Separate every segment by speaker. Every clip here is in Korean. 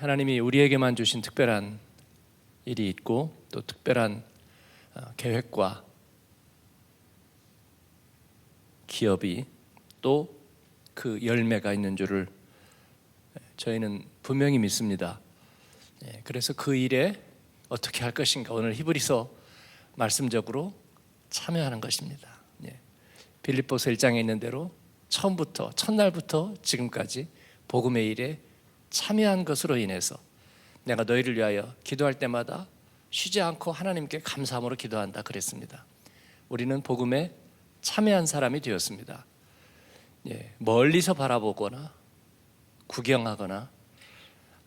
Speaker 1: 하나님이 우리에게만 주신 특별한 일이 있고 또 특별한 계획과 기업이 또 그 열매가 있는 줄을 저희는 분명히 믿습니다. 그래서 그 일에 어떻게 할 것인가 오늘 히브리서 말씀적으로 참여하는 것입니다. 빌립보서 1장에 있는 대로 처음부터 첫날부터 지금까지 복음의 일에 참여한 것으로 인해서 내가 너희를 위하여 기도할 때마다 쉬지 않고 하나님께 감사함으로 기도한다 그랬습니다. 우리는 복음에 참여한 사람이 되었습니다. 멀리서 바라보거나 구경하거나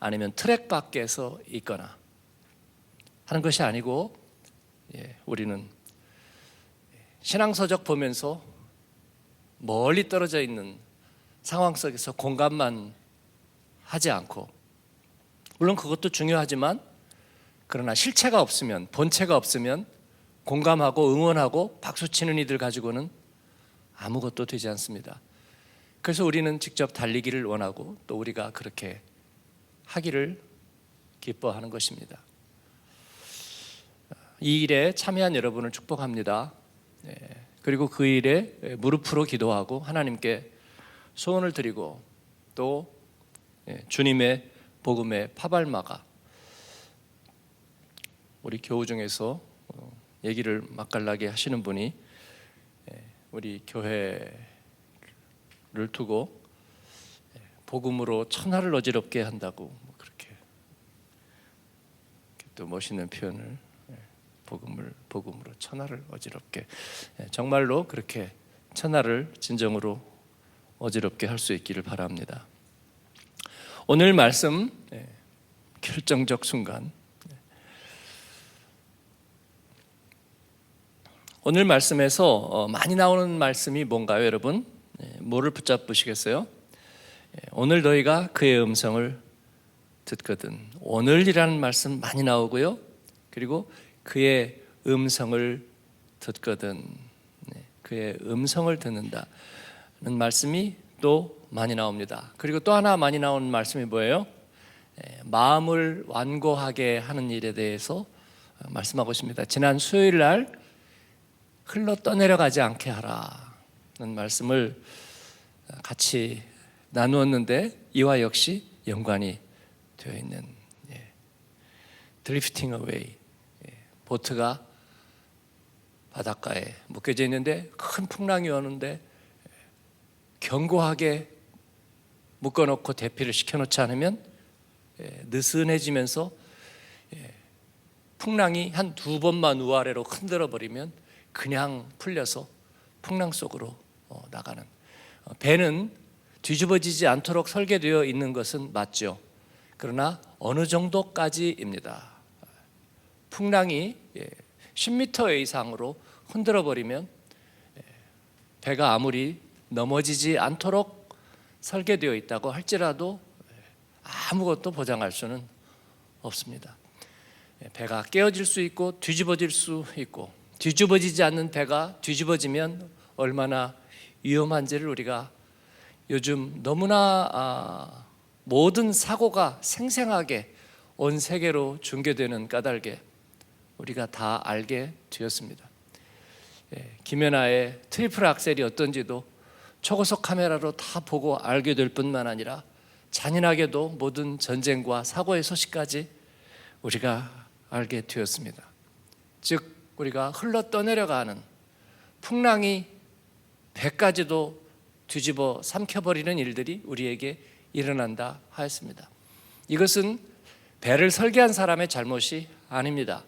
Speaker 1: 아니면 트랙 밖에서 있거나 하는 것이 아니고 우리는 신앙서적 보면서 멀리 떨어져 있는 상황 속에서 공감만 하지 않고, 물론 그것도 중요하지만 그러나 실체가 없으면, 본체가 없으면 공감하고 응원하고 박수치는 이들 가지고는 아무것도 되지 않습니다. 그래서 우리는 직접 달리기를 원하고 또 우리가 그렇게 하기를 기뻐하는 것입니다. 이 일에 참여한 여러분을 축복합니다. 그리고 그 일에 무릎으로 기도하고 하나님께 소원을 드리고 또 주님의 복음의 파발마가 우리 교우 중에서 얘기를 맛깔나게 하시는 분이 우리 교회를 두고 복음으로 천하를 어지럽게 한다고 그렇게 또 멋있는 표현을, 복음으로 천하를 어지럽게, 정말로 그렇게 천하를 진정으로 어지럽게 할 수 있기를 바랍니다. 오늘 말씀 결정적 순간, 오늘 말씀에서 많이 나오는 말씀이 뭔가요, 여러분? 뭐를 붙잡으시겠어요? 오늘 너희가 그의 음성을 듣거든. 오늘이라는 말씀 많이 나오고요. 그리고 그의 음성을 듣거든. 그의 음성을 듣는다는 말씀이 또 많이 나옵니다. 그리고 또 하나 많이 나오는 말씀이 뭐예요? 마음을 완고하게 하는 일에 대해서 말씀하고 있습니다. 지난 수요일 날 흘러 떠내려가지 않게 하라는 말씀을 같이 나누었는데 이와 역시 연관이 되어 있는 드리프팅 어웨이, 보트가 바닷가에 묶여져 있는데 큰 풍랑이 오는데 견고하게 묶어놓고 대피를 시켜놓지 않으면 느슨해지면서 풍랑이 한 두 번만 우아래로 흔들어 버리면 그냥 풀려서 풍랑 속으로 나가는, 배는 뒤집어지지 않도록 설계되어 있는 것은 맞죠. 그러나 어느 정도까지입니다. 풍랑이 10m 이상으로 흔들어 버리면 배가 아무리 넘어지지 않도록 설계되어 있다고 할지라도 아무것도 보장할 수는 없습니다. 배가 깨어질 수 있고 뒤집어질 수 있고, 뒤집어지지 않는 배가 뒤집어지면 얼마나 위험한지를 우리가 요즘 너무나 모든 사고가 생생하게 온 세계로 중계되는 까닭에 우리가 다 알게 되었습니다. 김연아의 트리플 악셀이 어떤지도 초고속 카메라로 다 보고 알게 될 뿐만 아니라 잔인하게도 모든 전쟁과 사고의 소식까지 우리가 알게 되었습니다. 즉 우리가 흘러 떠내려가는 풍랑이 배까지도 뒤집어 삼켜버리는 일들이 우리에게 일어난다 하였습니다. 이것은 배를 설계한 사람의 잘못이 아닙니다.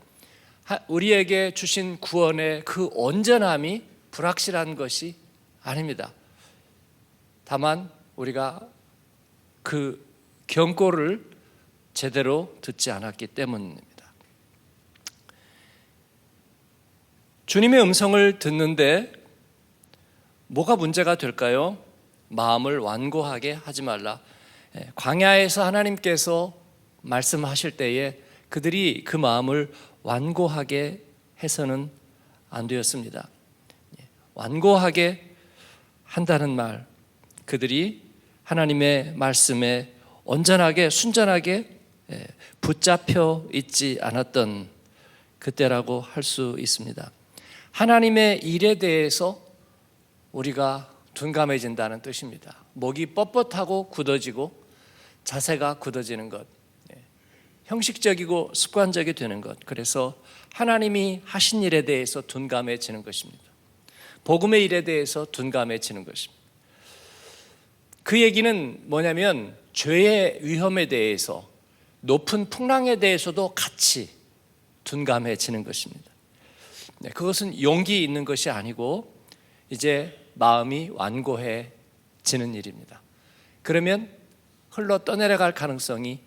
Speaker 1: 우리에게 주신 구원의 그 온전함이 불확실한 것이 아닙니다. 다만 우리가 그 경고를 제대로 듣지 않았기 때문입니다. 주님의 음성을 듣는데 뭐가 문제가 될까요? 마음을 완고하게 하지 말라. 광야에서 하나님께서 말씀하실 때에 그들이 그 마음을 완고하게 해서는 안 되었습니다. 완고하게 한다는 말, 그들이 하나님의 말씀에 온전하게 순전하게 붙잡혀 있지 않았던 그때라고 할 수 있습니다. 하나님의 일에 대해서 우리가 둔감해진다는 뜻입니다. 목이 뻣뻣하고 굳어지고 자세가 굳어지는 것, 형식적이고 습관적이 되는 것. 그래서 하나님이 하신 일에 대해서 둔감해지는 것입니다. 복음의 일에 대해서 둔감해지는 것입니다. 그 얘기는 뭐냐면 죄의 위험에 대해서, 높은 풍랑에 대해서도 같이 둔감해지는 것입니다. 그것은 용기 있는 것이 아니고 이제 마음이 완고해지는 일입니다. 그러면 흘러 떠내려갈 가능성이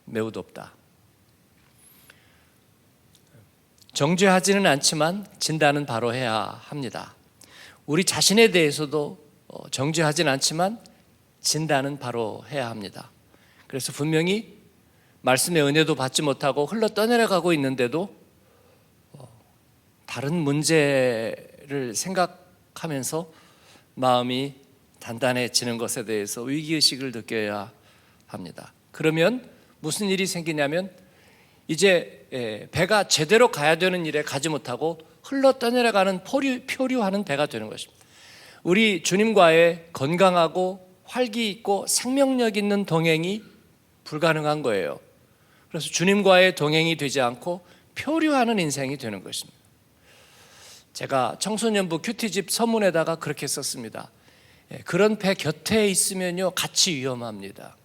Speaker 1: 매우 높다. 정죄하지는 않지만 진단은 바로 해야 합니다. 우리 자신에 대해서도 정죄하지는 않지만 진단은 바로 해야 합니다. 그래서 분명히 말씀의 은혜도 받지 못하고 흘러 떠내려가고 있는데도 다른 문제를 생각하면서 마음이 단단해지는 것에 대해서 위기의식을 느껴야 합니다. 그러면 무슨 일이 생기냐면 이제 배가 제대로 가야 되는 일에 가지 못하고 흘러 떠내려가는 표류하는 배가 되는 것입니다. 우리 주님과의 건강하고 활기 있고 생명력 있는 동행이 불가능한 거예요. 그래서 주님과의 동행이 되지 않고 표류하는 인생이 되는 것입니다. 제가 청소년부 큐티집 서문에다가 그렇게 썼습니다. 그런 배 곁에 있으면요 같이 위험합니다.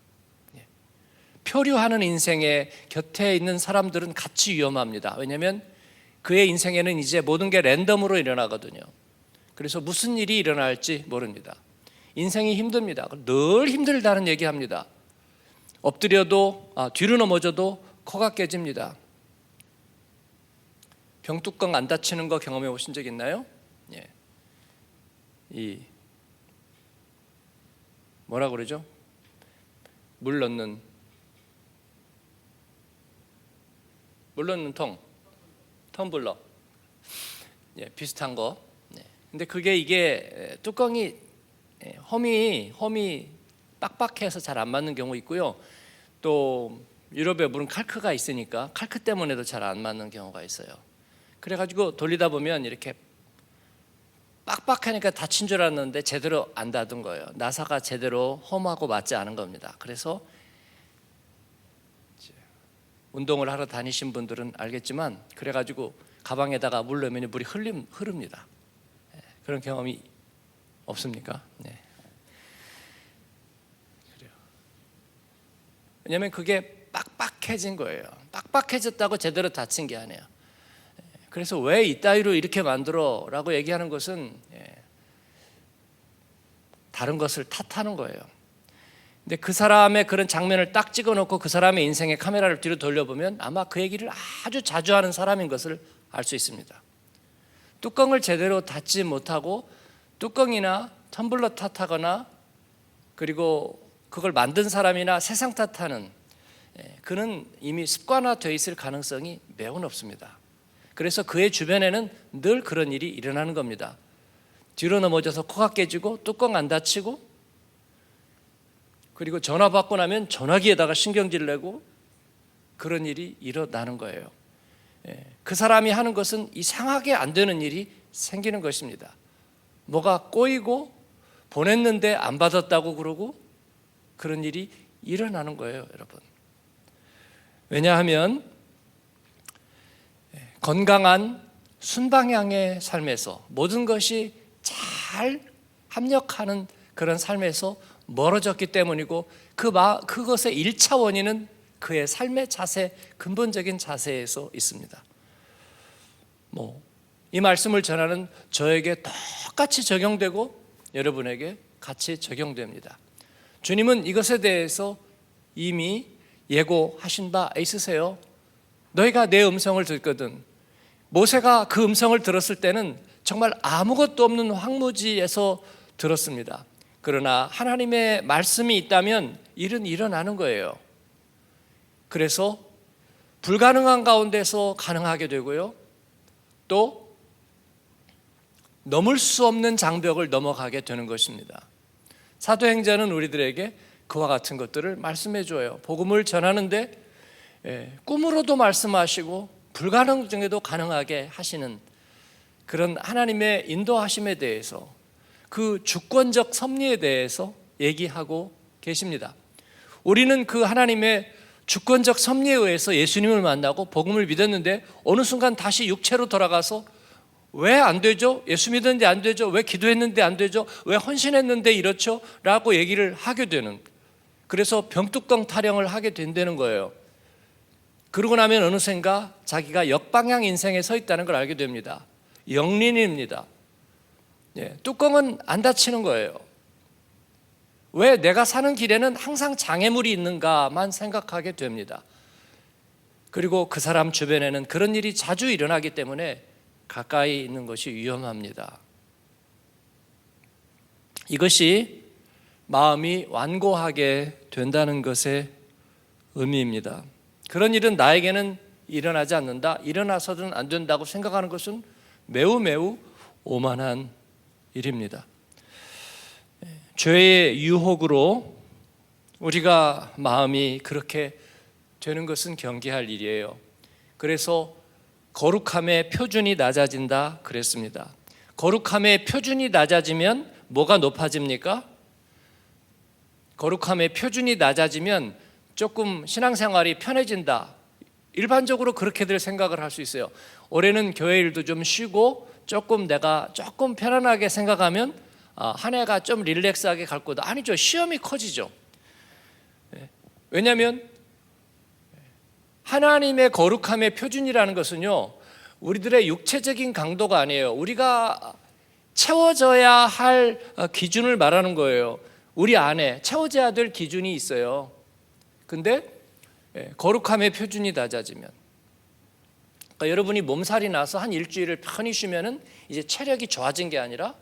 Speaker 1: 표류하는 인생의 곁에 있는 사람들은 같이 위험합니다. 왜냐하면 그의 인생에는 이제 모든 게 랜덤으로 일어나거든요. 그래서 무슨 일이 일어날지 모릅니다. 인생이 힘듭니다. 늘 힘들다는 얘기합니다. 엎드려도 뒤로 넘어져도 코가 깨집니다. 병뚜껑 안 닫히는 거 경험해 보신 적 있나요? 이 뭐라 그러죠? 물 넣는 텀블러, 비슷한 거. 근데 이게 뚜껑이 홈이 빡빡해서 잘 안 맞는 경우 있고요. 또 유럽에 물은 칼크가 있으니까 칼크 때문에도 잘 안 맞는 경우가 있어요. 그래가지고 돌리다 보면 이렇게 빡빡하니까 닫힌 줄 알았는데 제대로 안 닫은 거예요. 나사가 제대로 홈하고 맞지 않은 겁니다. 그래서 운동을 하러 다니신 분들은 알겠지만 그래가지고 가방에다가 물 넣으면 물이 흐릅니다. 그런 경험이 없습니까? 네. 그래요. 왜냐하면 그게 빡빡해진 거예요. 빡빡해졌다고 제대로 닫힌 게 아니에요. 그래서 왜 이따위로 이렇게 만들어? 라고 얘기하는 것은 다른 것을 탓하는 거예요. 근데 그 사람의 그런 장면을 딱 찍어놓고 그 사람의 인생의 카메라를 뒤로 돌려보면 아마 그 얘기를 아주 자주 하는 사람인 것을 알 수 있습니다. 뚜껑을 제대로 닫지 못하고 뚜껑이나 텀블러 탓하거나 그리고 그걸 만든 사람이나 세상 탓하는 그는 이미 습관화되어 있을 가능성이 매우 높습니다. 그래서 그의 주변에는 늘 그런 일이 일어나는 겁니다. 뒤로 넘어져서 코가 깨지고 뚜껑 안 닫히고 그리고 전화 받고 나면 전화기에다가 신경질 내고 그런 일이 일어나는 거예요. 그 사람이 하는 것은 이상하게 안 되는 일이 생기는 것입니다. 뭐가 꼬이고 보냈는데 안 받았다고 그러고 그런 일이 일어나는 거예요, 여러분. 왜냐하면 건강한 순방향의 삶에서 모든 것이 잘 합력하는 그런 삶에서 멀어졌기 때문이고 그것의 1차 원인은 그의 삶의 자세, 근본적인 자세에서 있습니다. 이 말씀을 전하는 저에게 똑같이 적용되고 여러분에게 같이 적용됩니다. 주님은 이것에 대해서 이미 예고하신 바 있으세요. 너희가 내 음성을 듣거든. 모세가 그 음성을 들었을 때는 정말 아무것도 없는 황무지에서 들었습니다. 그러나 하나님의 말씀이 있다면 일은 일어나는 거예요. 그래서 불가능한 가운데서 가능하게 되고요. 또 넘을 수 없는 장벽을 넘어가게 되는 것입니다. 사도행전은 우리들에게 그와 같은 것들을 말씀해 줘요. 복음을 전하는데 꿈으로도 말씀하시고 불가능 중에도 가능하게 하시는 그런 하나님의 인도하심에 대해서, 그 주권적 섭리에 대해서 얘기하고 계십니다. 우리는 그 하나님의 주권적 섭리에 의해서 예수님을 만나고 복음을 믿었는데 어느 순간 다시 육체로 돌아가서 왜 안 되죠? 예수 믿었는데 안 되죠? 왜 기도했는데 안 되죠? 왜 헌신했는데 이렇죠? 라고 얘기를 하게 되는, 그래서 병뚜껑 타령을 하게 된다는 거예요. 그러고 나면 어느샌가 자기가 역방향 인생에 서 있다는 걸 알게 됩니다. 영린입니다. 뚜껑은 안 닫히는 거예요. 왜 내가 사는 길에는 항상 장애물이 있는가만 생각하게 됩니다. 그리고 그 사람 주변에는 그런 일이 자주 일어나기 때문에 가까이 있는 것이 위험합니다. 이것이 마음이 완고하게 된다는 것의 의미입니다. 그런 일은 나에게는 일어나지 않는다, 일어나서는 안 된다고 생각하는 것은 매우 매우 오만한 일입니다. 죄의 유혹으로 우리가 마음이 그렇게 되는 것은 경계할 일이에요. 그래서 거룩함의 표준이 낮아진다 그랬습니다. 거룩함의 표준이 낮아지면 뭐가 높아집니까? 거룩함의 표준이 낮아지면 조금 신앙생활이 편해진다, 일반적으로 그렇게들 생각을 할 수 있어요. 올해는 교회 일도 좀 쉬고 내가 조금 편안하게 생각하면 한 해가 좀 릴렉스하게 갈 거다. 아니죠. 시험이 커지죠. 왜냐하면 하나님의 거룩함의 표준이라는 것은요, 우리들의 육체적인 강도가 아니에요. 우리가 채워져야 할 기준을 말하는 거예요. 우리 안에 채워져야 될 기준이 있어요. 근데 거룩함의 표준이 낮아지면, 그러니까 여러분이 몸살이 나서 한 일주일을 편히 쉬면은 이제 체력이 좋아진 게 아니라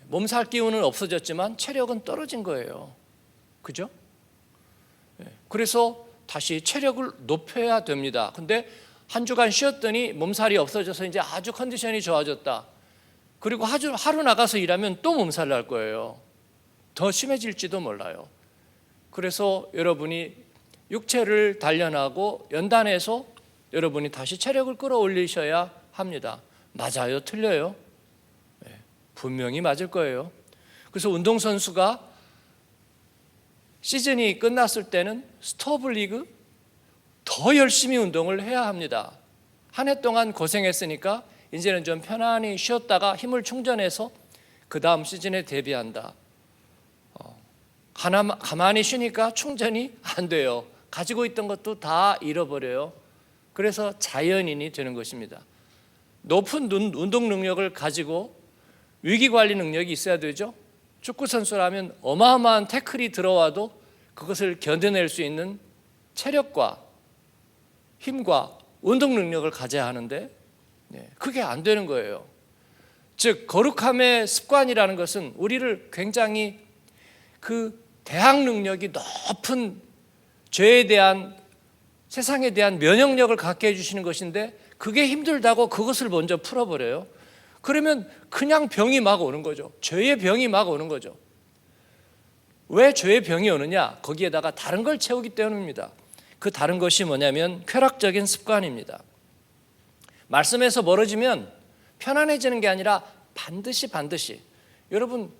Speaker 1: 몸살 기운은 없어졌지만 체력은 떨어진 거예요. 그죠? 그래서 다시 체력을 높여야 됩니다. 근데 한 주간 쉬었더니 몸살이 없어져서 이제 아주 컨디션이 좋아졌다. 그리고 하루 나가서 일하면 또 몸살 날 거예요. 더 심해질지도 몰라요. 그래서 여러분이 육체를 단련하고 연단해서 여러분이 다시 체력을 끌어올리셔야 합니다. 맞아요? 틀려요? 분명히 맞을 거예요. 그래서 운동선수가 시즌이 끝났을 때는 스토브 리그 더 열심히 운동을 해야 합니다. 한 해 동안 고생했으니까 이제는 좀 편안히 쉬었다가 힘을 충전해서 그 다음 시즌에 대비한다. 가만히 쉬니까 충전이 안 돼요. 가지고 있던 것도 다 잃어버려요. 그래서 자연인이 되는 것입니다. 높은 운동 능력을 가지고 위기관리 능력이 있어야 되죠. 축구선수라면 어마어마한 태클이 들어와도 그것을 견뎌낼 수 있는 체력과 힘과 운동 능력을 가져야 하는데 그게 안 되는 거예요. 즉 거룩함의 습관이라는 것은 우리를 굉장히 그 대항 능력이 높은 죄에 대한, 세상에 대한 면역력을 갖게 해주시는 것인데 그게 힘들다고 그것을 먼저 풀어버려요. 그러면 그냥 병이 막 오는 거죠. 죄의 병이 막 오는 거죠. 왜 죄의 병이 오느냐? 거기에다가 다른 걸 채우기 때문입니다. 그 다른 것이 뭐냐면 쾌락적인 습관입니다. 말씀에서 멀어지면 편안해지는 게 아니라 반드시 여러분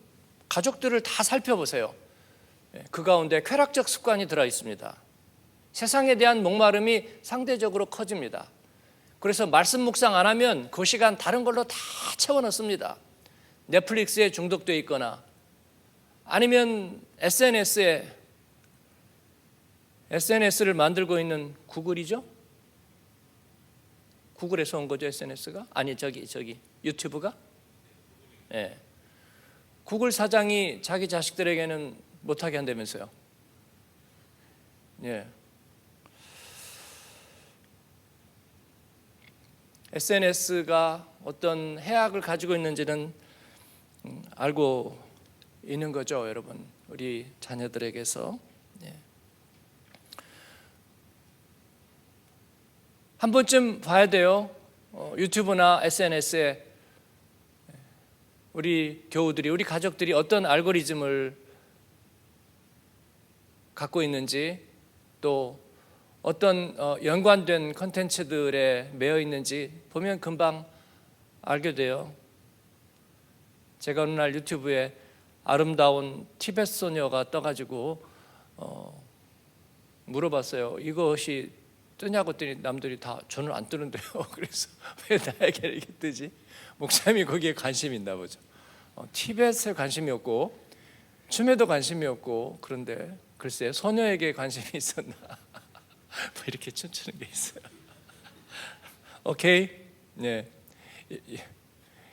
Speaker 1: 가족들을 다 살펴보세요. 그 가운데 쾌락적 습관이 들어 있습니다. 세상에 대한 목마름이 상대적으로 커집니다. 그래서 말씀 묵상 안 하면 그 시간 다른 걸로 다 채워 넣습니다. 넷플릭스에 중독되어 있거나 아니면 SNS를 만들고 있는 구글이죠? 구글에서 온 거죠, SNS가? 아니 저기 유튜브가? 네. 구글 사장이 자기 자식들에게는 못하게 한다면서요. 예. SNS가 어떤 해악을 가지고 있는지는 알고 있는 거죠, 여러분. 우리 자녀들에게서. 예. 한 번쯤 봐야 돼요. 유튜브나 SNS에 우리 교우들이, 우리 가족들이 어떤 알고리즘을 갖고 있는지, 또 어떤 연관된 컨텐츠들에 매여 있는지 보면 금방 알게 돼요. 제가 어느 날 유튜브에 아름다운 티베트 소녀가 떠가지고 물어봤어요. 이것이 뜨냐고 했더니 남들이 다 저는 안 뜨는데요. 그래서 왜 나에게 이렇게 뜨지? 목사님이 거기에 관심이 있나 보죠. 티베트에 관심이 없고 춤에도 관심이 없고, 그런데 글쎄 소녀에게 관심이 있었나? 뭐 이렇게 춤추는 게 있어요. 오케이, 네,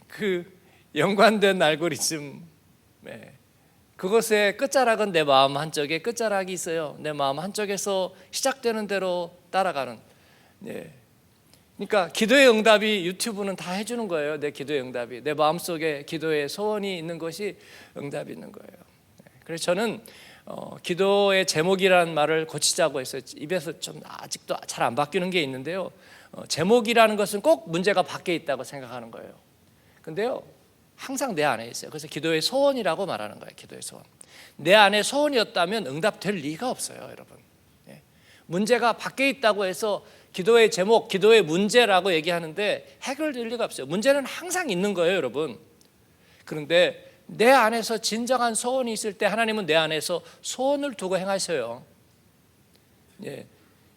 Speaker 1: 그 연관된 알고리즘, 네. 그것의 끝자락은 내 마음 한쪽에 끝자락이 있어요. 내 마음 한쪽에서 시작되는 대로 따라가는. 네. 그러니까 기도의 응답이 유튜브는 다 해주는 거예요. 내 기도의 응답이, 내 마음속에 기도의 소원이 있는 것이 응답이 있는 거예요. 그래서 저는 기도의 제목이라는 말을 고치자고 했어요. 입에서 좀 아직도 잘 안 바뀌는 게 있는데요. 제목이라는 것은 꼭 문제가 밖에 있다고 생각하는 거예요. 근데요, 항상 내 안에 있어요. 그래서 기도의 소원이라고 말하는 거예요. 기도의 소원. 내 안에 소원이었다면 응답될 리가 없어요, 여러분. 문제가 밖에 있다고 해서 기도의 제목, 기도의 문제라고 얘기하는데 해결될 리가 없어요. 문제는 항상 있는 거예요, 여러분. 그런데 내 안에서 진정한 소원이 있을 때 하나님은 내 안에서 소원을 두고 행하셔요.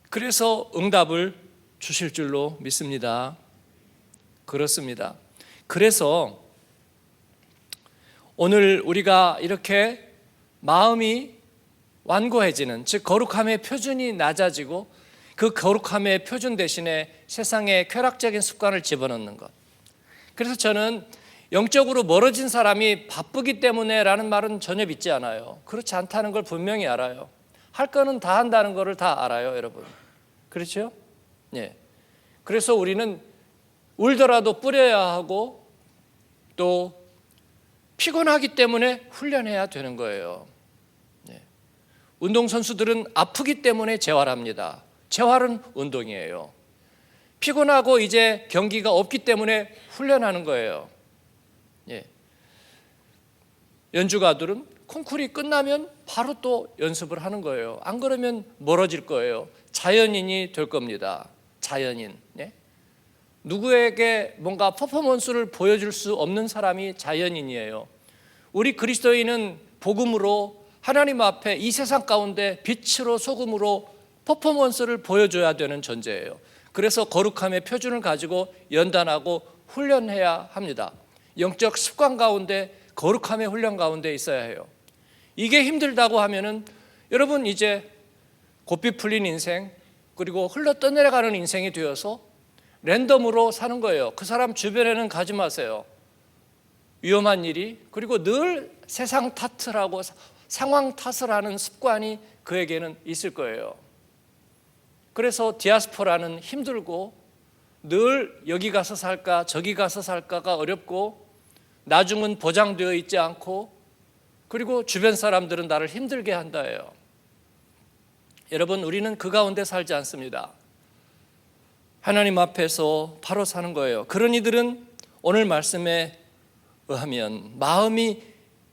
Speaker 1: 그래서 응답을 주실 줄로 믿습니다. 그렇습니다. 그래서 오늘 우리가 이렇게 마음이 완고해지는, 즉 거룩함의 표준이 낮아지고 그 거룩함의 표준 대신에 세상의 쾌락적인 습관을 집어넣는 것. 그래서 저는 영적으로 멀어진 사람이 바쁘기 때문에 라는 말은 전혀 믿지 않아요. 그렇지 않다는 걸 분명히 알아요. 할 거는 다 한다는 것을 다 알아요, 여러분. 그렇죠? 예. 그래서 우리는 울더라도 뿌려야 하고 또 피곤하기 때문에 훈련해야 되는 거예요. 운동선수들은 아프기 때문에 재활합니다. 재활은 운동이에요. 피곤하고 이제 경기가 없기 때문에 훈련하는 거예요. 연주가들은 콩쿠르이 끝나면 바로 또 연습을 하는 거예요. 안 그러면 멀어질 거예요. 자연인이 될 겁니다. 자연인. 누구에게 뭔가 퍼포먼스를 보여줄 수 없는 사람이 자연인이에요. 우리 그리스도인은 복음으로 하나님 앞에 이 세상 가운데 빛으로 소금으로 퍼포먼스를 보여줘야 되는 존재예요. 그래서 거룩함의 표준을 가지고 연단하고 훈련해야 합니다. 영적 습관 가운데 거룩함의 훈련 가운데 있어야 해요. 이게 힘들다고 하면은 여러분 이제 고삐 풀린 인생, 그리고 흘러 떠내려가는 인생이 되어서 랜덤으로 사는 거예요. 그 사람 주변에는 가지 마세요. 위험한 일이, 그리고 늘 세상 탓을 하고 상황 탓을 하는 습관이 그에게는 있을 거예요. 그래서 디아스포라는 힘들고 늘 여기 가서 살까 저기 가서 살까가 어렵고 나중은 보장되어 있지 않고, 그리고 주변 사람들은 나를 힘들게 한다예요. 여러분, 우리는 그 가운데 살지 않습니다. 하나님 앞에서 바로 사는 거예요. 그런 이들은 오늘 말씀에 의하면 마음이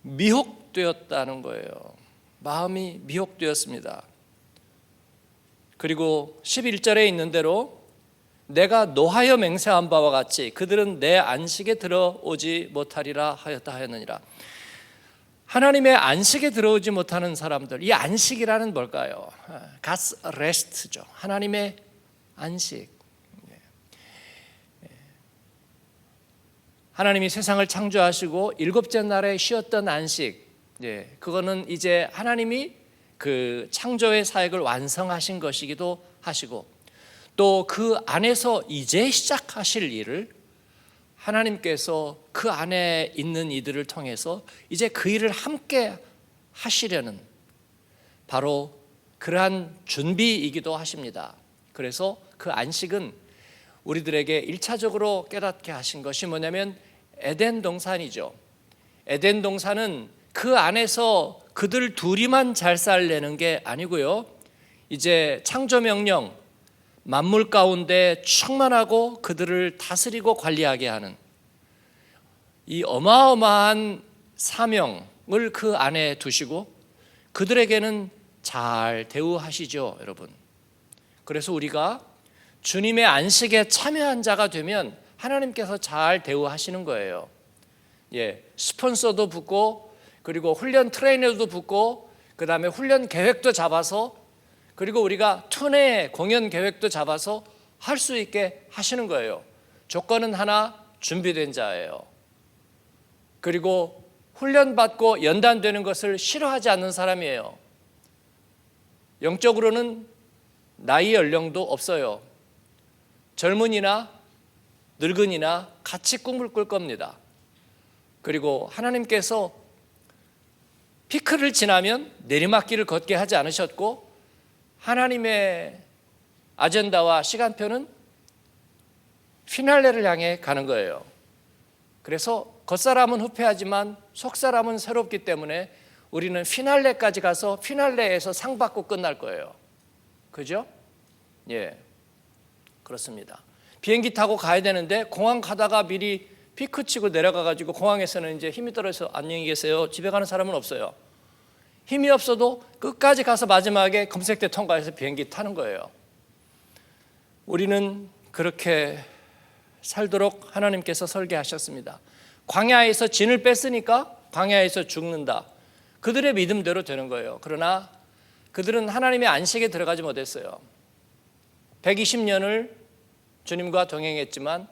Speaker 1: 미혹되었다는 거예요. 마음이 미혹되었습니다. 그리고 11절에 있는 대로 내가 노하여 맹세한 바와 같이 그들은 내 안식에 들어오지 못하리라 하였느니라. 하나님의 안식에 들어오지 못하는 사람들, 이 안식이라는 뭘까요? God's rest죠. 하나님의 안식. 하나님이 세상을 창조하시고 일곱째 날에 쉬었던 안식, 그거는 이제 하나님이 그 창조의 사역을 완성하신 것이기도 하시고, 또 그 안에서 이제 시작하실 일을 하나님께서 그 안에 있는 이들을 통해서 이제 그 일을 함께 하시려는 바로 그러한 준비이기도 하십니다. 그래서 그 안식은 우리들에게 1차적으로 깨닫게 하신 것이 뭐냐면 에덴 동산이죠. 에덴 동산은 그 안에서 그들 둘이만 잘 살려는 게 아니고요, 이제 창조 명령, 만물 가운데 충만하고 그들을 다스리고 관리하게 하는 이 어마어마한 사명을 그 안에 두시고 그들에게는 잘 대우하시죠, 여러분. 그래서 우리가 주님의 안식에 참여한 자가 되면 하나님께서 잘 대우하시는 거예요. 스폰서도 붙고, 그리고 훈련 트레이너도 붙고, 그 다음에 훈련 계획도 잡아서, 그리고 우리가 투내 공연 계획도 잡아서 할 수 있게 하시는 거예요. 조건은 하나, 준비된 자예요. 그리고 훈련받고 연단되는 것을 싫어하지 않는 사람이에요. 영적으로는 나이 연령도 없어요. 젊은이나 늙은이나 같이 꿈을 꿀 겁니다. 그리고 하나님께서 피크를 지나면 내리막길을 걷게 하지 않으셨고, 하나님의 아젠다와 시간표는 피날레를 향해 가는 거예요. 그래서 겉사람은 후패하지만 속사람은 새롭기 때문에 우리는 피날레까지 가서 피날레에서 상 받고 끝날 거예요. 그죠? 그렇습니다. 비행기 타고 가야 되는데 공항 가다가 미리 피크 치고 내려가가지고 공항에서는 이제 힘이 떨어져서 안녕히 계세요. 집에 가는 사람은 없어요. 힘이 없어도 끝까지 가서 마지막에 검색대 통과해서 비행기 타는 거예요. 우리는 그렇게 살도록 하나님께서 설계하셨습니다. 광야에서 진을 뺐으니까 광야에서 죽는다. 그들의 믿음대로 되는 거예요. 그러나 그들은 하나님의 안식에 들어가지 못했어요. 120년을 주님과 동행했지만,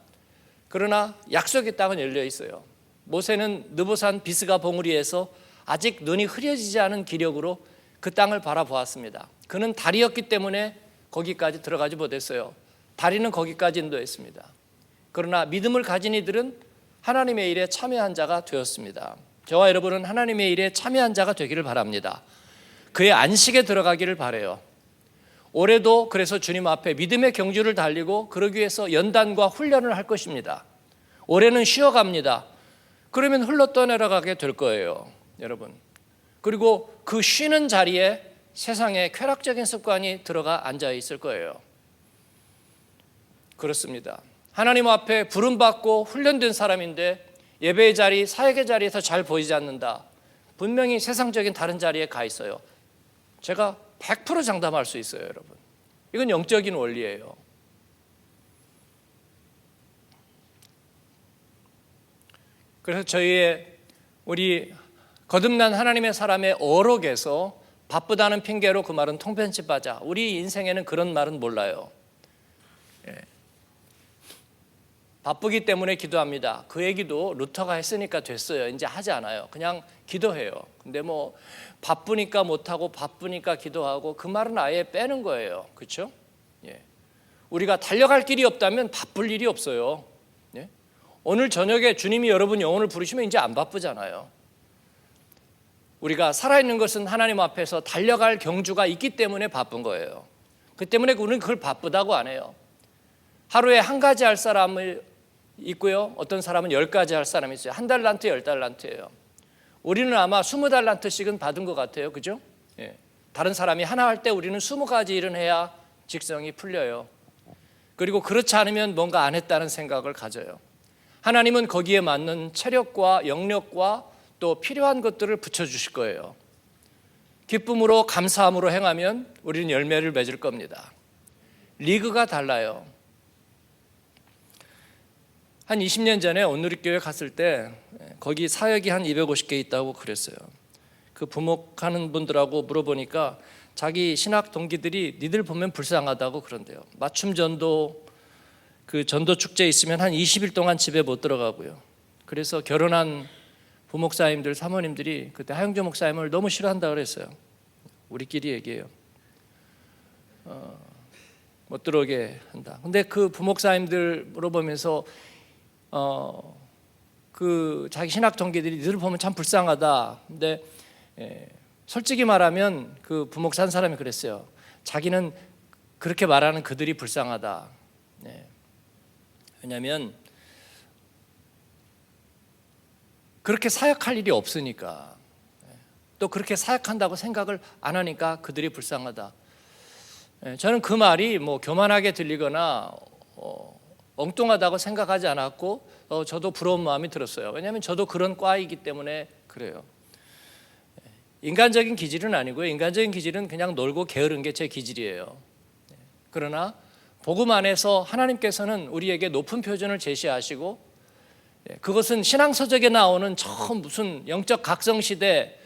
Speaker 1: 그러나 약속의 땅은 열려 있어요. 모세는 느보산 비스가 봉우리에서 아직 눈이 흐려지지 않은 기력으로 그 땅을 바라보았습니다. 그는 다리였기 때문에 거기까지 들어가지 못했어요. 다리는 거기까지 인도했습니다. 그러나 믿음을 가진 이들은 하나님의 일에 참여한 자가 되었습니다. 저와 여러분은 하나님의 일에 참여한 자가 되기를 바랍니다. 그의 안식에 들어가기를 바라요. 올해도 그래서 주님 앞에 믿음의 경주를 달리고 그러기 위해서 연단과 훈련을 할 것입니다. 올해는 쉬어갑니다. 그러면 흘러떠내려가게 될 거예요, 여러분. 그리고 그 쉬는 자리에 세상의 쾌락적인 습관이 들어가 앉아 있을 거예요. 그렇습니다. 하나님 앞에 부름받고 훈련된 사람인데 예배의 자리, 사역의 자리에서 잘 보이지 않는다. 분명히 세상적인 다른 자리에 가 있어요. 제가 100% 장담할 수 있어요, 여러분. 이건 영적인 원리예요. 그래서 우리 거듭난 하나님의 사람의 어록에서 바쁘다는 핑계로 그 말은 통편집 하자. 우리 인생에는 그런 말은 몰라요. 바쁘기 때문에 기도합니다. 그 얘기도 루터가 했으니까 됐어요. 이제 하지 않아요. 그냥 기도해요. 근데 뭐 바쁘니까 못하고 바쁘니까 기도하고, 그 말은 아예 빼는 거예요. 그렇죠? 우리가 달려갈 길이 없다면 바쁠 일이 없어요. 오늘 저녁에 주님이 여러분 영혼을 부르시면 이제 안 바쁘잖아요. 우리가 살아있는 것은 하나님 앞에서 달려갈 경주가 있기 때문에 바쁜 거예요. 그 때문에 우리는 그걸 바쁘다고 안 해요. 하루에 한 가지 할 사람을 있고요, 어떤 사람은 10가지 할 사람이 있어요. 1달란트, 10달란트예요. 우리는 아마 20달란트씩은 받은 것 같아요. 그죠? 다른 사람이 하나 할 때 우리는 20가지 일은 해야 직성이 풀려요. 그리고 그렇지 않으면 뭔가 안 했다는 생각을 가져요. 하나님은 거기에 맞는 체력과 영력과 또 필요한 것들을 붙여주실 거예요. 기쁨으로 감사함으로 행하면 우리는 열매를 맺을 겁니다. 리그가 달라요. 한 20년 전에 온누리교회 갔을 때 거기 사역이 한 250개 있다고 그랬어요. 그 부목하는 분들하고 물어보니까 자기 신학 동기들이 니들 보면 불쌍하다고 그런대요. 맞춤 전도, 그 전도 축제 있으면 한 20일 동안 집에 못 들어가고요. 그래서 결혼한 부목사님들, 사모님들이 그때 하영조 목사님을 너무 싫어한다 그랬어요. 우리끼리 얘기해요. 못 들어오게 한다. 근데 그 부목사님들 물어보면서 그 자기 신학 동기들이 늘 보면 참 불쌍하다. 근데 솔직히 말하면 그 부목사 한 사람이 그랬어요. 자기는 그렇게 말하는 그들이 불쌍하다. 왜냐하면 그렇게 사역할 일이 없으니까, 또 그렇게 사역한다고 생각을 안 하니까 그들이 불쌍하다. 저는 그 말이 뭐 교만하게 들리거나 엉뚱하다고 생각하지 않았고, 저도 부러운 마음이 들었어요. 왜냐하면 저도 그런 과이기 때문에 그래요. 인간적인 기질은 아니고요. 인간적인 기질은 그냥 놀고 게으른 게 제 기질이에요. 그러나 복음 안에서 하나님께서는 우리에게 높은 표준을 제시하시고, 그것은 신앙서적에 나오는 처음 무슨 영적 각성시대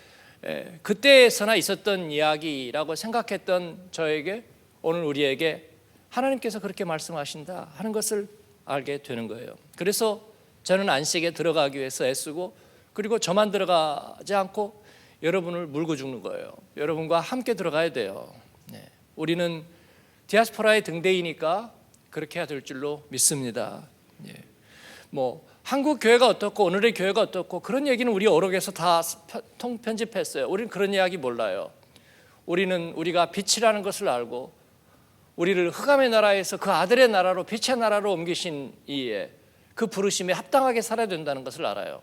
Speaker 1: 그때에서나 있었던 이야기라고 생각했던 저에게, 오늘 우리에게 하나님께서 그렇게 말씀하신다 하는 것을 알게 되는 거예요. 그래서 저는 안식에 들어가기 위해서 애쓰고, 그리고 저만 들어가지 않고 여러분을 물고 죽는 거예요. 여러분과 함께 들어가야 돼요. 우리는 디아스포라의 등대이니까 그렇게 해야 될 줄로 믿습니다. 뭐 한국 교회가 어떻고 오늘의 교회가 어떻고 그런 얘기는 우리 어록에서 다 통편집했어요. 우리는 그런 이야기 몰라요. 우리는 우리가 빛이라는 것을 알고, 우리를 흑암의 나라에서 그 아들의 나라로, 빛의 나라로 옮기신 이에 그 부르심에 합당하게 살아야 된다는 것을 알아요.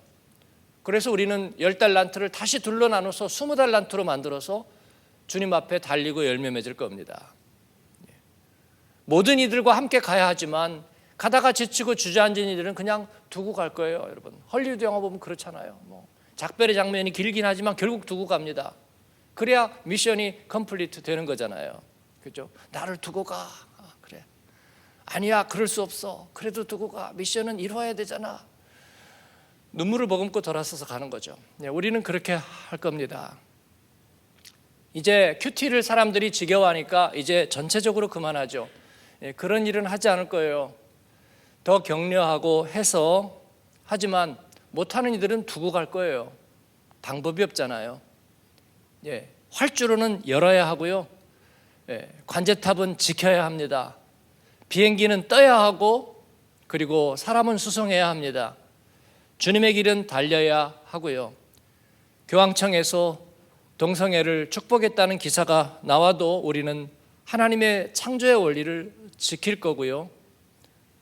Speaker 1: 그래서 우리는 10달란트를 다시 둘러 나눠서 20달란트로 만들어서 주님 앞에 달리고 열매 맺을 겁니다. 모든 이들과 함께 가야 하지만 가다가 지치고 주저앉은 이들은 그냥 두고 갈 거예요. 여러분, 헐리우드 영화 보면 그렇잖아요. 뭐 작별의 장면이 길긴 하지만 결국 두고 갑니다. 그래야 미션이 컴플리트 되는 거잖아요. 그렇죠? 나를 두고 가. 그래. 아니야, 그럴 수 없어. 그래도 두고 가. 미션은 이루어야 되잖아. 눈물을 머금고 돌아서서 가는 거죠. 우리는 그렇게 할 겁니다. 이제 큐티를 사람들이 지겨워하니까 이제 전체적으로 그만하죠. 그런 일은 하지 않을 거예요. 더 격려하고 해서, 하지만 못하는 이들은 두고 갈 거예요. 방법이 없잖아요. 활주로는 열어야 하고요. 관제탑은 지켜야 합니다. 비행기는 떠야 하고, 그리고 사람은 수송해야 합니다. 주님의 길은 달려야 하고요. 교황청에서 동성애를 축복했다는 기사가 나와도 우리는 하나님의 창조의 원리를 지킬 거고요.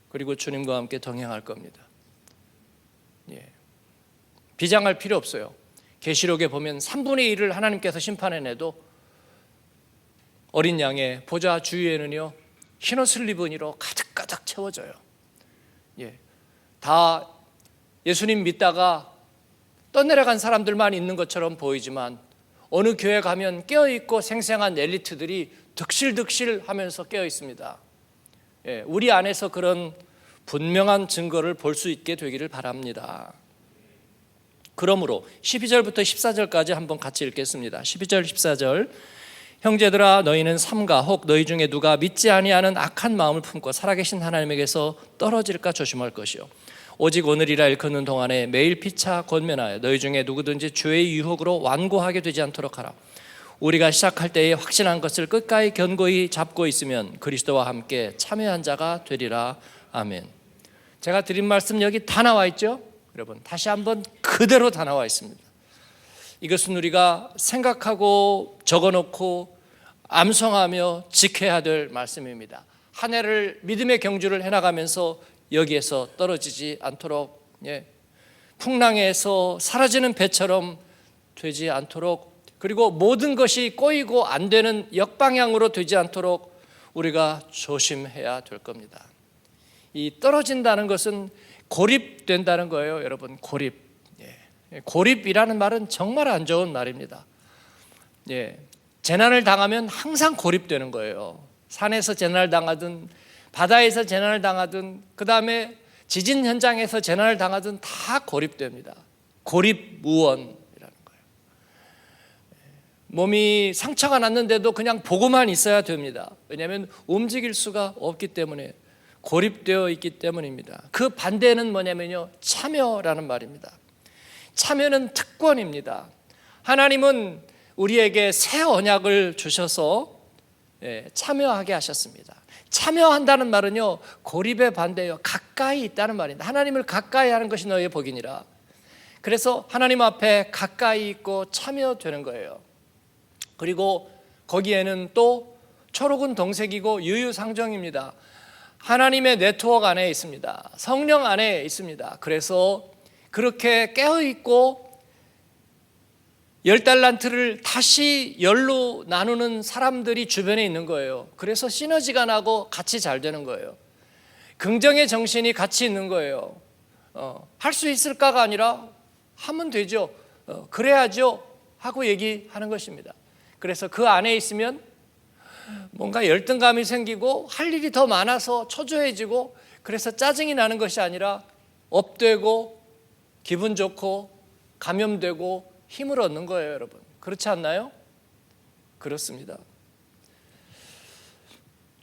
Speaker 1: 그리고 주님과 함께 동행할 겁니다. 비장할 필요 없어요. 계시록에 보면 3분의 1을 하나님께서 심판해내도 어린 양의 보좌 주위에는요, 흰옷을 입은 이로 가득가득 채워져요. 다 예수님 믿다가 떠내려간 사람들만 있는 것처럼 보이지만, 어느 교회 가면 깨어있고 생생한 엘리트들이 득실득실 하면서 깨어 있습니다. 우리 안에서 그런 분명한 증거를 볼 수 있게 되기를 바랍니다. 그러므로 12절부터 14절까지 한번 같이 읽겠습니다. 12절 14절. 형제들아, 너희는 삼가 혹 너희 중에 누가 믿지 아니하는 악한 마음을 품고 살아계신 하나님에게서 떨어질까 조심할 것이요, 오직 오늘이라 일컫는 동안에 매일 피차 권면하여 너희 중에 누구든지 죄의 유혹으로 완고하게 되지 않도록 하라. 우리가 시작할 때에 확신한 것을 끝까지 견고히 잡고 있으면 그리스도와 함께 참여한 자가 되리라. 아멘. 제가 드린 말씀 여기 다 나와 있죠? 여러분, 다시 한번 그대로 다 나와 있습니다. 이것은 우리가 생각하고 적어놓고 암송하며 지켜야 될 말씀입니다. 한 해를 믿음의 경주를 해나가면서 여기에서 떨어지지 않도록, 풍랑에서 사라지는 배처럼 되지 않도록, 그리고 모든 것이 꼬이고 안 되는 역방향으로 되지 않도록 우리가 조심해야 될 겁니다. 이 떨어진다는 것은 고립된다는 거예요. 여러분, 고립. 고립이라는 말은 정말 안 좋은 말입니다. 재난을 당하면 항상 고립되는 거예요. 산에서 재난을 당하든 바다에서 재난을 당하든, 그 다음에 지진 현장에서 재난을 당하든 다 고립됩니다. 고립무원이라는 거예요. 몸이 상처가 났는데도 그냥 보고만 있어야 됩니다. 왜냐하면 움직일 수가 없기 때문에, 고립되어 있기 때문입니다. 그 반대는 뭐냐면요, 참여라는 말입니다. 참여는 특권입니다. 하나님은 우리에게 새 언약을 주셔서 참여하게 하셨습니다. 참여한다는 말은요, 고립의 반대예요. 가까이 있다는 말입니다. 하나님을 가까이 하는 것이 너의 복이니라. 그래서 하나님 앞에 가까이 있고 참여되는 거예요. 그리고 거기에는 또 초록은 동색이고 유유상종입니다. 하나님의 네트워크 안에 있습니다. 성령 안에 있습니다. 그래서 그렇게 깨어있고 10달란트를 다시 10로 나누는 사람들이 주변에 있는 거예요. 그래서 시너지가 나고 같이 잘 되는 거예요. 긍정의 정신이 같이 있는 거예요. 할 수 있을까가 아니라 하면 되죠. 그래야죠 하고 얘기하는 것입니다. 그래서 그 안에 있으면 뭔가 열등감이 생기고 할 일이 더 많아서 초조해지고 그래서 짜증이 나는 것이 아니라 업되고 기분 좋고 감염되고 힘을 얻는 거예요, 여러분. 그렇지 않나요? 그렇습니다.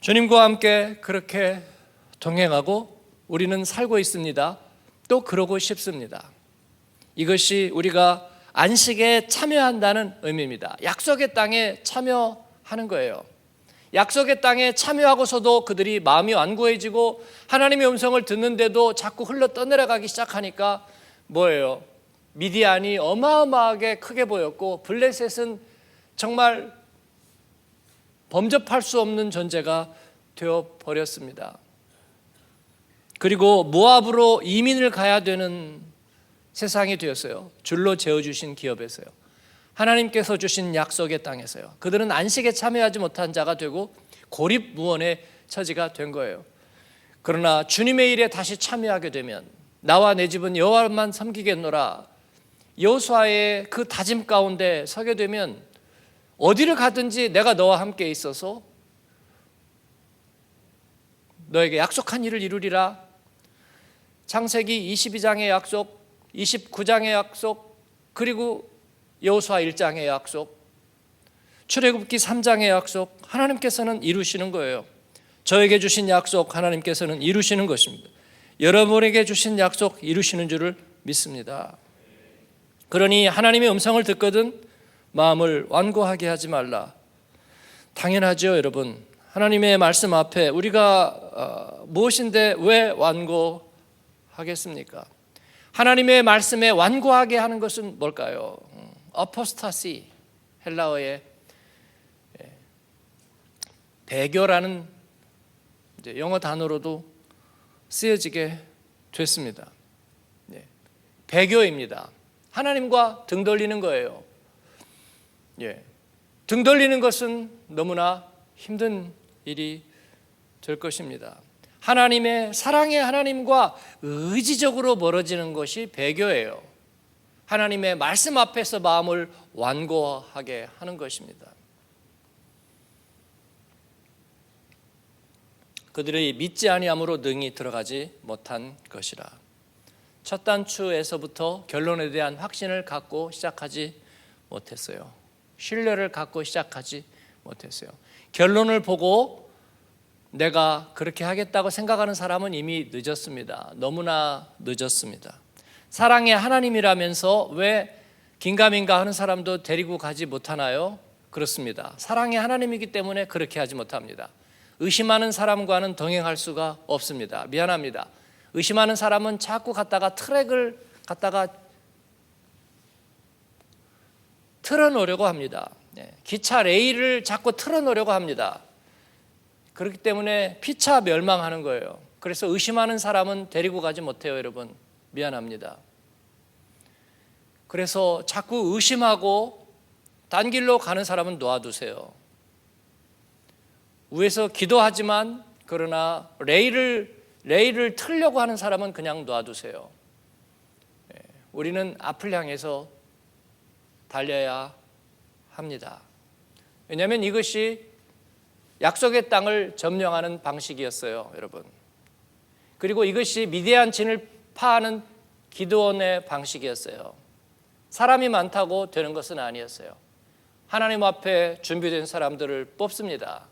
Speaker 1: 주님과 함께 그렇게 동행하고 우리는 살고 있습니다. 또 그러고 싶습니다. 이것이 우리가 안식에 참여한다는 의미입니다. 약속의 땅에 참여하는 거예요. 약속의 땅에 참여하고서도 그들이 마음이 완고해지고 하나님의 음성을 듣는데도 자꾸 흘러 떠내려가기 시작하니까 뭐예요? 미디안이 어마어마하게 크게 보였고 블레셋은 정말 범접할 수 없는 존재가 되어버렸습니다. 그리고 모압으로 이민을 가야 되는 세상이 되었어요. 줄로 재어주신 기업에서요. 하나님께서 주신 약속의 땅에서요. 그들은 안식에 참여하지 못한 자가 되고 고립무원의 처지가 된 거예요. 그러나 주님의 일에 다시 참여하게 되면 나와 내 집은 여호와만 섬기겠노라, 여호수아의 그 다짐 가운데 서게 되면 어디를 가든지 내가 너와 함께 있어서 너에게 약속한 일을 이루리라. 창세기 22장의 약속, 29장의 약속, 그리고 여호수아 1장의 약속, 출애굽기 3장의 약속, 하나님께서는 이루시는 거예요. 저에게 주신 약속 하나님께서는 이루시는 것입니다. 여러분에게 주신 약속 이루시는 줄을 믿습니다. 그러니 하나님의 음성을 듣거든 마음을 완고하게 하지 말라. 당연하죠, 여러분. 하나님의 말씀 앞에 우리가 무엇인데 왜 완고하겠습니까? 하나님의 말씀에 완고하게 하는 것은 뭘까요? 어포스타시, 헬라어의 배교라는 영어 단어로도 쓰여지게 됐습니다. 배교입니다. 하나님과 등 돌리는 거예요. 등 돌리는 것은 너무나 힘든 일이 될 것입니다. 하나님의 사랑의 하나님과 의지적으로 멀어지는 것이 배교예요. 하나님의 말씀 앞에서 마음을 완고하게 하는 것입니다. 그들의 믿지 아니함으로 능히 들어가지 못한 것이라. 첫 단추에서부터 결론에 대한 확신을 갖고 시작하지 못했어요. 신뢰를 갖고 시작하지 못했어요. 결론을 보고 내가 그렇게 하겠다고 생각하는 사람은 이미 늦었습니다. 너무나 늦었습니다. 사랑의 하나님이라면서 왜 긴가민가 하는 사람도 데리고 가지 못하나요? 그렇습니다. 사랑의 하나님이기 때문에 그렇게 하지 못합니다. 의심하는 사람과는 동행할 수가 없습니다. 미안합니다. 의심하는 사람은 자꾸 갔다가 트랙을 갖다가 틀어놓으려고 합니다. 기차 레일을 자꾸 틀어놓으려고 합니다. 그렇기 때문에 피차 멸망하는 거예요. 그래서 의심하는 사람은 데리고 가지 못해요, 여러분. 미안합니다. 그래서 자꾸 의심하고 딴 길로 가는 사람은 놓아두세요. 위에서 기도하지만 그러나 레일을 틀려고 하는 사람은 그냥 놓아두세요. 우리는 앞을 향해서 달려야 합니다. 왜냐하면 이것이 약속의 땅을 점령하는 방식이었어요, 여러분. 그리고 이것이 미디안 진을 파하는 기드온의 방식이었어요. 사람이 많다고 되는 것은 아니었어요. 하나님 앞에 준비된 사람들을 뽑습니다.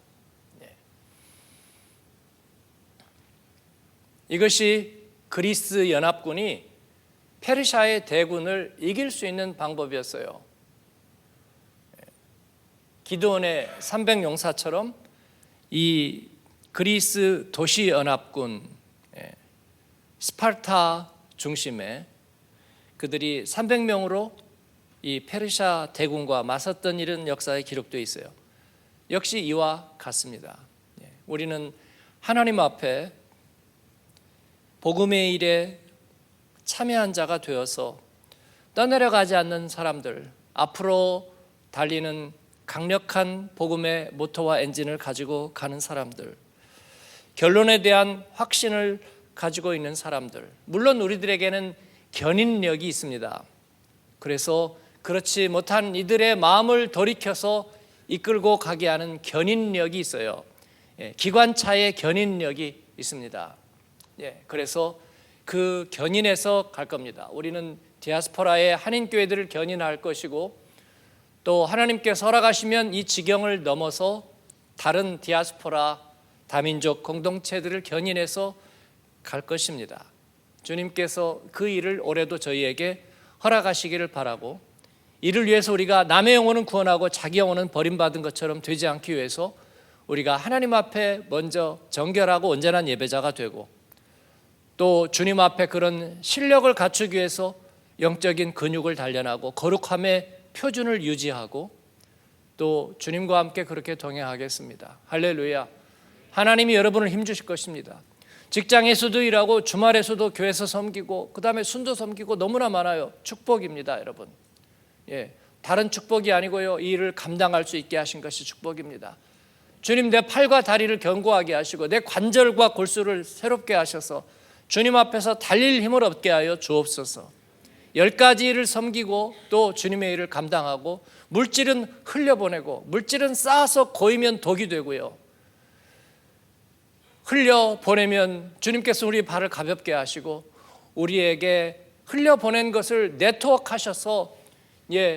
Speaker 1: 이것이 그리스 연합군이 페르시아의 대군을 이길 수 있는 방법이었어요. 기드온의 300용사처럼 이 그리스 도시 연합군 스파르타 중심에 그들이 300명으로 이 페르시아 대군과 맞섰던 일은 역사에 기록되어 있어요. 역시 이와 같습니다. 우리는 하나님 앞에 복음의 일에 참여한 자가 되어서 떠내려가지 않는 사람들, 앞으로 달리는 강력한 복음의 모터와 엔진을 가지고 가는 사람들, 결론에 대한 확신을 가지고 있는 사람들. 물론 우리들에게는 견인력이 있습니다. 그래서 그렇지 못한 이들의 마음을 돌이켜서 이끌고 가게 하는 견인력이 있어요. 기관차의 견인력이 있습니다. 그래서 그 견인해서 갈 겁니다. 우리는 디아스포라의 한인교회들을 견인할 것이고, 또 하나님께서 허락하시면 이 지경을 넘어서 다른 디아스포라 다민족 공동체들을 견인해서 갈 것입니다. 주님께서 그 일을 올해도 저희에게 허락하시기를 바라고, 이를 위해서 우리가 남의 영혼은 구원하고 자기 영혼은 버림받은 것처럼 되지 않기 위해서 우리가 하나님 앞에 먼저 정결하고 온전한 예배자가 되고, 또 주님 앞에 그런 실력을 갖추기 위해서 영적인 근육을 단련하고 거룩함의 표준을 유지하고, 또 주님과 함께 그렇게 동행하겠습니다. 할렐루야. 하나님이 여러분을 힘주실 것입니다. 직장에서도 일하고 주말에서도 교회에서 섬기고 그 다음에 순도 섬기고 너무나 많아요. 축복입니다, 여러분. 다른 축복이 아니고요, 이 일을 감당할 수 있게 하신 것이 축복입니다. 주님, 내 팔과 다리를 견고하게 하시고 내 관절과 골수를 새롭게 하셔서 주님 앞에서 달릴 힘을 얻게 하여 주옵소서. 10가지 일을 섬기고 또 주님의 일을 감당하고, 물질은 흘려보내고 물질은 쌓아서 고이면 독이 되고요, 흘려보내면 주님께서 우리 발을 가볍게 하시고 우리에게 흘려보낸 것을 네트워크 하셔서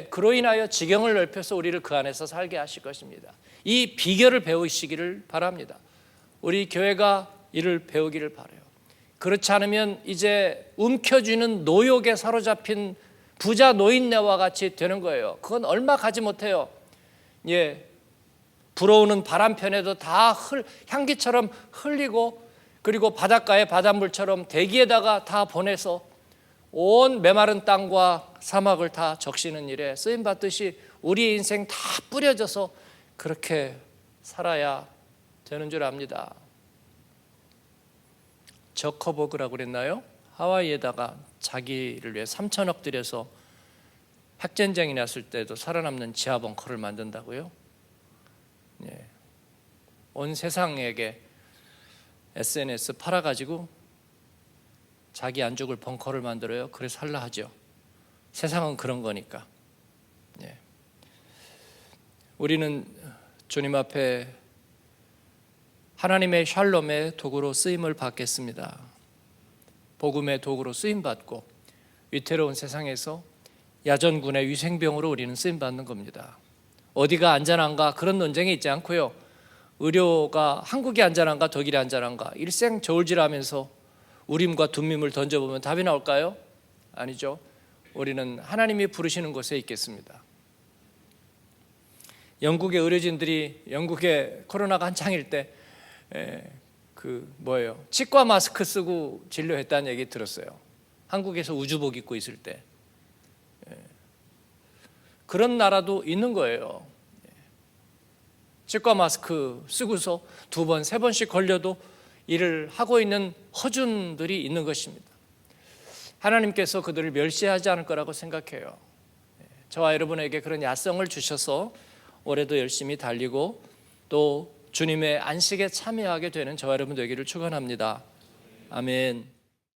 Speaker 1: 그로 인하여 지경을 넓혀서 우리를 그 안에서 살게 하실 것입니다. 이 비결을 배우시기를 바랍니다. 우리 교회가 이를 배우기를 바라요. 그렇지 않으면 이제 움켜쥐는 노욕에 사로잡힌 부자 노인네와 같이 되는 거예요. 그건 얼마 가지 못해요. 불어오는 바람편에도 다 향기처럼 흘리고, 그리고 바닷가의 바닷물처럼 대기에다가 다 보내서 온 메마른 땅과 사막을 다 적시는 일에 쓰임받듯이 우리의 인생 다 뿌려져서 그렇게 살아야 되는 줄 압니다. 저커버그라고 그랬나요? 하와이에다가 자기를 위해 3천억 들여서 핵전쟁이 났을 때도 살아남는 지하 벙커를 만든다고요? 온 세상에게 SNS 팔아가지고 자기 안 죽을 벙커를 만들어요. 그래서 살라 하죠. 세상은 그런 거니까. 우리는 주님 앞에 하나님의 샬롬의 도구로 쓰임을 받겠습니다. 복음의 도구로 쓰임받고 위태로운 세상에서 야전군의 위생병으로 우리는 쓰임받는 겁니다. 어디가 안전한가 그런 논쟁이 있지 않고요, 의료가 한국이 안전한가 독일이 안전한가 일생 저울질하면서 우림과 둠밈을 던져보면 답이 나올까요? 아니죠. 우리는 하나님이 부르시는 곳에 있겠습니다. 영국의 의료진들이 영국의 코로나가 한창일 때 치과 마스크 쓰고 진료했다는 얘기 들었어요. 한국에서 우주복 입고 있을 때. 그런 나라도 있는 거예요. 치과 마스크 쓰고서 2번, 3번씩 걸려도 일을 하고 있는 허준들이 있는 것입니다. 하나님께서 그들을 멸시하지 않을 거라고 생각해요. 저와 여러분에게 그런 야성을 주셔서 올해도 열심히 달리고 또 주님의 안식에 참여하게 되는 저와 여러분 되기를 축원합니다. 아멘.